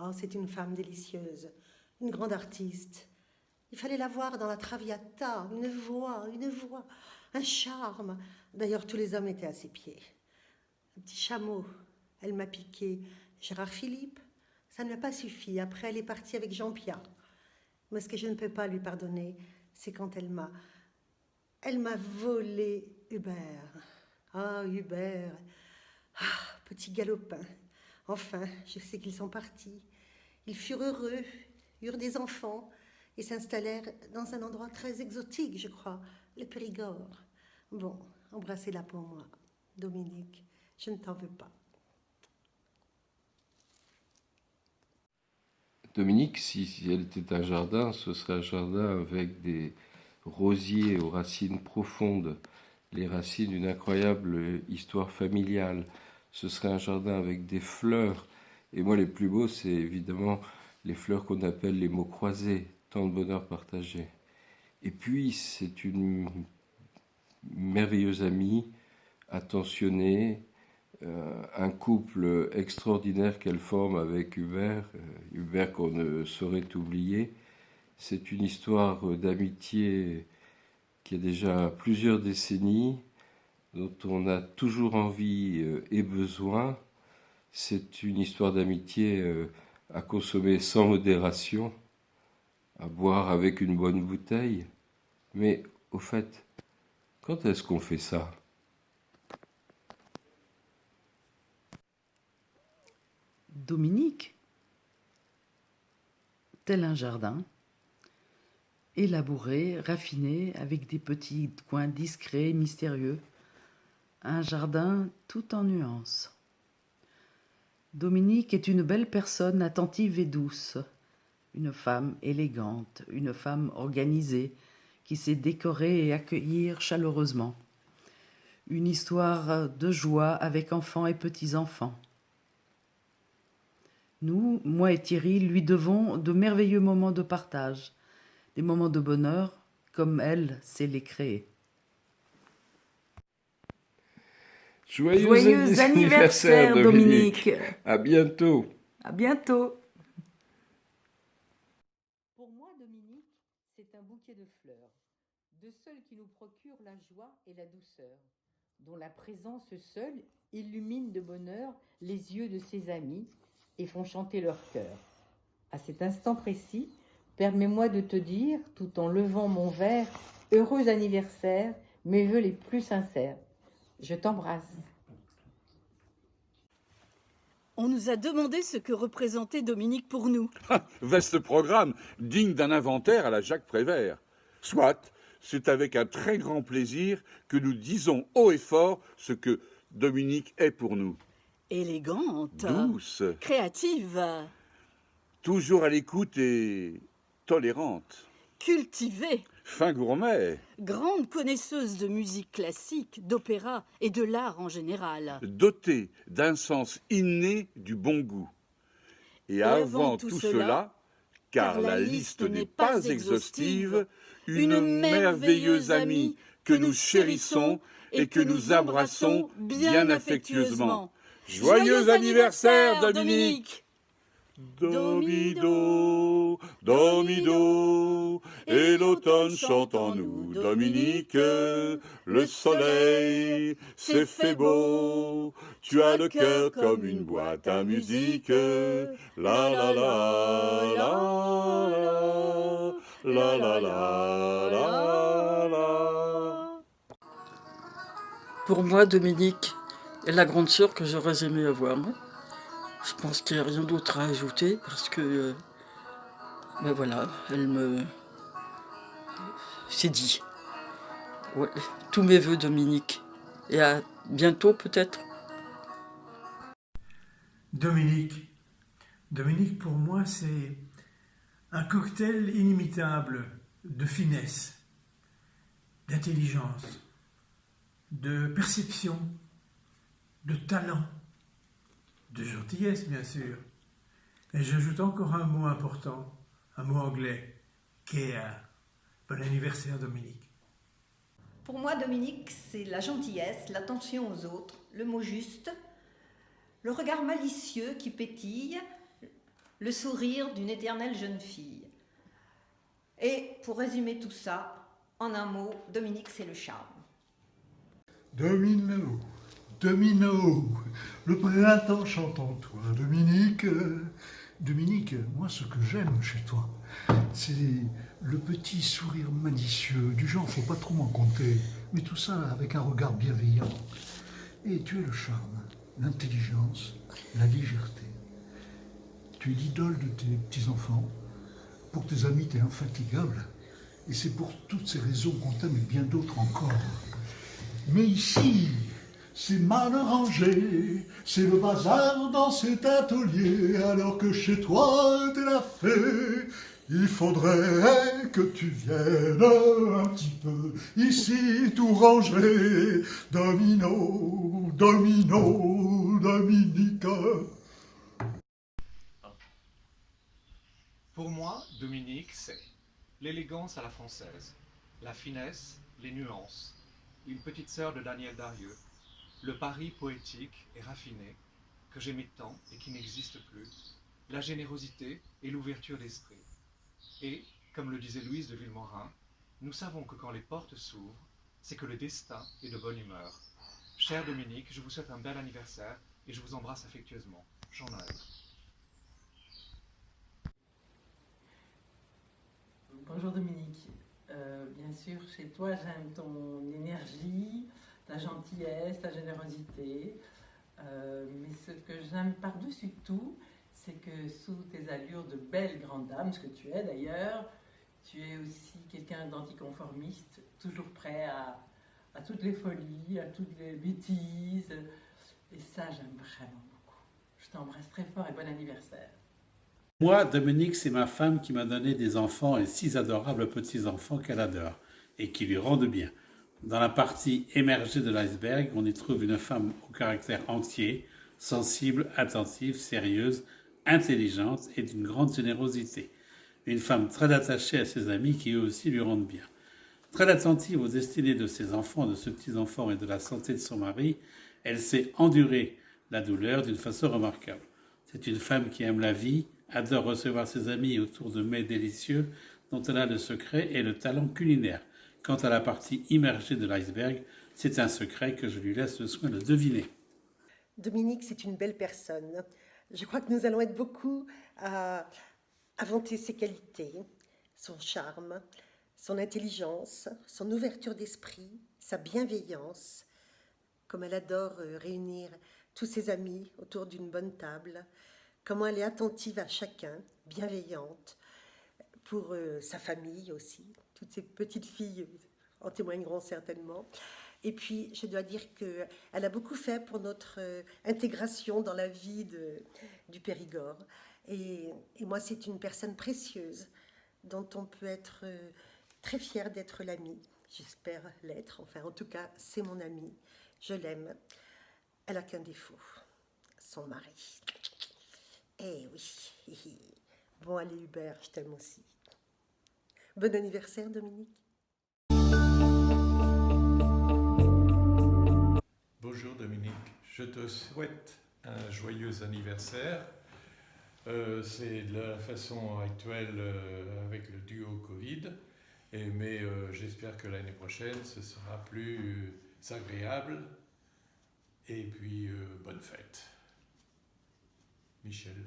Oh, c'est une femme délicieuse, une grande artiste. Il fallait la voir dans la Traviata, une voix, un charme. D'ailleurs, tous les hommes étaient à ses pieds. Un petit chameau, elle m'a piqué. Gérard Philippe, ça ne lui a pas suffi. Après, elle est partie avec Jean-Pierre. Mais ce que je ne peux pas lui pardonner, c'est quand elle m'a volé Hubert. Ah, Hubert. Ah, petit galopin. Enfin, je sais qu'ils sont partis. Ils furent heureux, eurent des enfants et s'installèrent dans un endroit très exotique, je crois, le Périgord. Bon, embrassez-la pour moi, Dominique. Je ne t'en veux pas. Dominique, si elle était un jardin, ce serait un jardin avec des rosiers aux racines profondes, les racines d'une incroyable histoire familiale. Ce serait un jardin avec des fleurs. Et moi, les plus beaux, c'est évidemment les fleurs qu'on appelle les mots croisés, tant de bonheur partagé. Et puis, c'est une merveilleuse amie, attentionnée, un couple extraordinaire qu'elle forme avec Hubert, Hubert qu'on ne saurait oublier. C'est une histoire d'amitié qui a déjà plusieurs décennies, dont on a toujours envie et besoin. C'est une histoire d'amitié à consommer sans modération, à boire avec une bonne bouteille. Mais au fait, quand est-ce qu'on fait ça ? Dominique, tel un jardin, élaboré, raffiné, avec des petits coins discrets et mystérieux. Un jardin tout en nuances. Dominique est une belle personne attentive et douce, une femme élégante, une femme organisée, qui sait décorer et accueillir chaleureusement. Une histoire de joie avec enfants et petits-enfants. Nous, moi et Thierry, lui devons de merveilleux moments de partage, des moments de bonheur comme elle sait les créer. Joyeux anniversaire, Dominique. À bientôt. À bientôt. Pour moi, Dominique, c'est un bouquet de fleurs, de celles qui nous procurent la joie et la douceur, dont la présence seule illumine de bonheur les yeux de ses amis et font chanter leur cœur. À cet instant précis, permets-moi de te dire, tout en levant mon verre, heureux anniversaire, mes vœux les plus sincères. Je t'embrasse. On nous a demandé ce que représentait Dominique pour nous. Vaste programme, digne d'un inventaire à la Jacques Prévert. Soit, c'est avec un très grand plaisir que nous disons haut et fort ce que Dominique est pour nous. Élégante, Douce, créative, toujours à l'écoute et tolérante. cultivée, Fin gourmet, grande connaisseuse de musique classique, d'opéra et de l'art en général. dotée d'un sens inné du bon goût. Et avant tout cela, car la liste n'est pas exhaustive, une merveilleuse amie que nous chérissons et que nous embrassons bien affectueusement. Joyeux anniversaire, Dominique! Domido, Domido, et l'automne chante en nous, Dominique, le soleil s'est fait beau, tu as le cœur comme une boîte à musique, la la la la la la la la. Pour moi, Dominique est la grande sœur que j'aurais aimé avoir. Je pense qu'il n'y a rien d'autre à ajouter parce que, ben voilà, elle me... C'est dit. Ouais, tous mes vœux, Dominique. Et à bientôt, peut-être. Dominique. Dominique, pour moi, c'est un cocktail inimitable de finesse, d'intelligence, de perception, de talent, de gentillesse, bien sûr. Et j'ajoute encore un mot important, un mot anglais, care. Bon anniversaire, Dominique. Pour moi, Dominique, c'est la gentillesse, l'attention aux autres, le mot juste, le regard malicieux qui pétille, le sourire d'une éternelle jeune fille. Et pour résumer tout ça, en un mot, Dominique, c'est le charme. Domino, Domino, le printemps chante en toi. Dominique, Dominique, moi ce que j'aime chez toi, c'est le petit sourire malicieux, du genre faut pas trop m'en compter, mais tout ça avec un regard bienveillant. Et tu es le charme, l'intelligence, la légèreté. Tu es l'idole de tes petits-enfants. Pour tes amis, tu es infatigable. Et c'est pour toutes ces raisons qu'on t'aime et bien d'autres encore. Mais ici, c'est mal rangé, c'est le bazar dans cet atelier, alors que chez toi, t'es la fée. Il faudrait que tu viennes un petit peu ici tout ranger. Domino, Domino, Dominique. Pour moi, Dominique, c'est l'élégance à la française, la finesse, les nuances, une petite sœur de Daniel Darieux, le Paris poétique et raffiné que j'aimais tant et qui n'existe plus, la générosité et l'ouverture d'esprit. Et, comme le disait Louise de Villemorin, nous savons que quand les portes s'ouvrent, c'est que le destin est de bonne humeur. Cher Dominique, je vous souhaite un bel anniversaire et je vous embrasse affectueusement. Jean-Noël. Bonjour Dominique. Bien sûr, chez toi, j'aime ton énergie, ta gentillesse, ta générosité. Mais ce que j'aime par-dessus tout, c'est que sous tes allures de belle grande dame, ce que tu es d'ailleurs, tu es aussi quelqu'un d'anticonformiste, toujours prêt à toutes les folies, à toutes les bêtises. Et ça, j'aime vraiment beaucoup. Je t'embrasse très fort et bon anniversaire. Moi, Dominique, c'est ma femme qui m'a donné des enfants et 6 adorables petits-enfants qu'elle adore et qui lui rendent bien. Dans la partie émergée de l'iceberg, on y trouve une femme au caractère entier, sensible, attentive, sérieuse, intelligente et d'une grande générosité. Une femme très attachée à ses amis qui eux aussi lui rendent bien. Très attentive aux destinées de ses enfants, de ses petits-enfants et de la santé de son mari, elle sait endurer la douleur d'une façon remarquable. C'est une femme qui aime la vie, adore recevoir ses amis autour de mets délicieux dont elle a le secret et le talent culinaire. Quant à la partie immergée de l'iceberg, c'est un secret que je lui laisse le soin de deviner. Dominique, c'est une belle personne. Je crois que nous allons être beaucoup à vanter ses qualités, son charme, son intelligence, son ouverture d'esprit, sa bienveillance, comme elle adore réunir tous ses amis autour d'une bonne table, comment elle est attentive à chacun, bienveillante, pour sa famille aussi. Toutes ces petites filles en témoigneront certainement. Et puis, je dois dire qu'elle a beaucoup fait pour notre intégration dans la vie du Périgord. Et moi, c'est une personne précieuse dont on peut être très fier d'être l'amie. J'espère l'être. Enfin, en tout cas, c'est mon amie. Je l'aime. Elle n'a qu'un défaut, son mari. Eh oui. Bon, allez Hubert, je t'aime aussi. Bon anniversaire, Dominique. Bonjour Dominique, je te souhaite un joyeux anniversaire. C'est la façon actuelle avec le duo Covid, mais j'espère que l'année prochaine ce sera plus agréable. Et puis bonne fête. Michel.